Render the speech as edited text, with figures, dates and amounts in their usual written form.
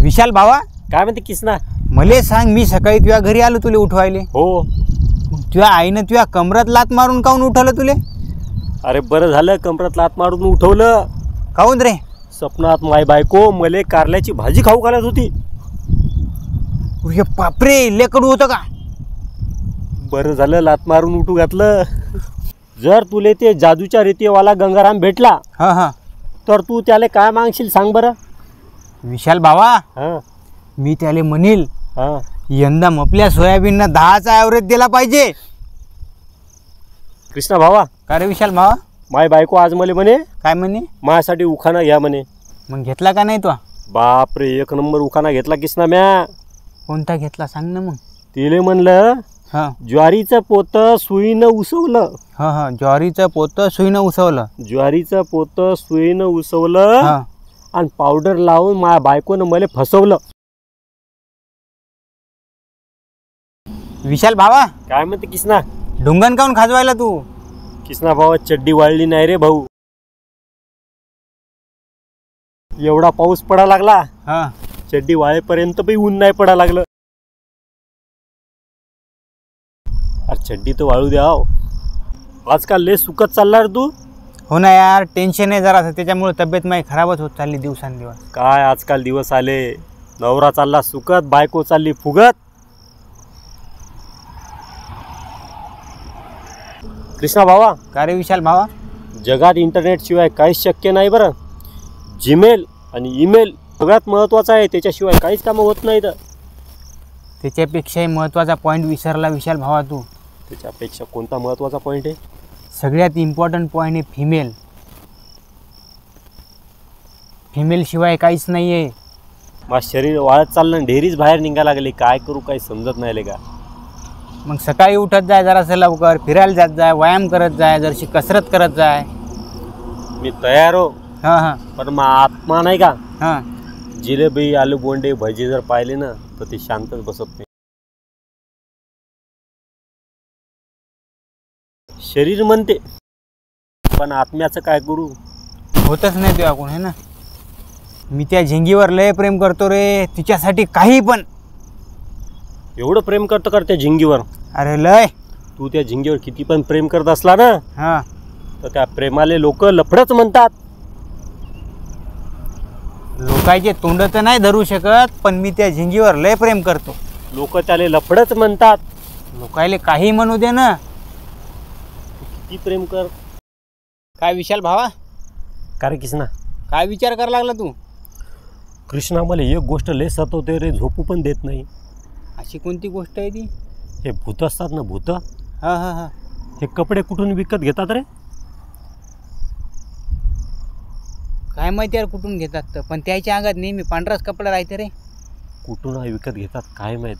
विशाल भावा, काय म्हणते किसना? मले सांग, मी सकाळी तुझ्या घरी आलो तुले उठवायले. हो. तुझ्या आईनं तुझ्या कमरात लात मारून काऊन उठवलं तुले? अरे बरं झालं कमरात लात मारून उठवलं. काऊन रे? स्वप्नात माय बायको मले कारल्याची भाजी खाऊ घालत होती. अरे बापरे, लेकरू होतं का? बरं झालं लात मारून उठू घातलं. जर तुले ते जादूच्या रीतीवाला गंगाराम भेटला हा हा तर तू त्याला काय मागशील सांग बरं? विशाल भावा, हां मी त्याले म्हणील हां यंदा मपल्या सोयाबीनना 10चा ॲव्हरेज दिला पाहिजे. कृष्णा भावा, का रे विशाल भावा? माय बायको आज मले म्हणे काय म्हणे? माझ्यासाठी उखाणा घ्या म्हणे. मग घेतला का नाही तो? बापरे, 1 नंबर उखाणा घेतला किसना म्या. कोणता घेतला सांग ना मग. तिले म्हणलं हा ज्वारीचं पोत सुईनं उसवलं. हा हा ज्वारीचं पोतं सुईनं उसवलं. ज्वारीचं पोत सुईनं उसवलं हा आणि पावडर लावून माझ्या बायकोनं मला फसवलं. विशाल भावा, काय म्हणते किसना? ढुंगण काऊन खाजवायला तू? किसना भावा, चड्डी वाळली नाही रे भाऊ. एवढा पाऊस पडा लागला, हा चड्डी वाळेपर्यंत बी ऊन नाही पडा लागलं. अरे चड्डी तर वाळू द्या. आजकाल लय सुकत चालला रे तू. हो ना यार, टेन्शन आहे जरा, त्याच्यामुळे तब्येत माझी खराबच होत चालली दिवसांदिवस. काय आजकाल दिवस आले, नवरा चालला सुकत, बायको चालली फुगत. कृष्णा भावा, का रे विशाल भावा? जगात इंटरनेट शिवाय काहीच शक्य नाही बरं. जीमेल आणि ईमेल सगळ्यात महत्त्वाचा आहे, त्याच्याशिवाय काहीच कामं होत नाहीत. त्याच्यापेक्षाही महत्त्वाचा पॉईंट विसरला विशाल भावा तू. त्याच्यापेक्षा कोणता महत्त्वाचा पॉईंट आहे? सगळ्यात इम्पॉर्टंट पॉईंट आहे फिमेल. फिमेल शिवाय काहीच नाही आहे. माझं शरीर वाळत चाललं, ढेरीच बाहेर निघायला लागली. काय करू काही समजत नाही का. मग सकाळी उठत जाय जरासं लवकर, फिरायला जात जाय, व्यायाम करत जाय, जरशी कसरत करत जाय. मी तयार हो, हां हां पण मग आत्मा नाही का, हां जिलेबी आलू बोंडे भजी जर पाहिले ना तर ते शांतच बसत नाही. शरीर म्हणते पण आत्म्याचं काय करू? होतच नाही तुझ्या कोण, आहे ना. मी त्या झिंगीवर लय प्रेम करतो रे, तिच्यासाठी काही पण. एवढं प्रेम करतो का त्या झिंगीवर? अरे लय. तू त्या झिंगीवर किती पण प्रेम करत असला ना हां तर त्या प्रेमाले लोक लफडच म्हणतात. लोकांचे तोंड तर नाही धरू शकत, पण मी त्या झिंगीवर लय प्रेम करतो. लोक त्याले लफडच म्हणतात. लोकायले काही म्हणू दे ना. किती प्रेम कर. काय विशाल भावा, का रे किसना? काय विचार करायला लागला तू? कृष्णा, मला एक गोष्ट लय सतवते रे, झोपू पण देत नाही. अशी कोणती गोष्ट आहे ती? हे भूत असतात ना, भूत, हां हां हां हे कपडे कुठून विकत घेतात रे? काय माहिती यार कुठून घेतात तर, पण त्याच्या अंगात नेहमी पांढराच कपडा राहते रे. कुठून विकत घेतात काय माहित.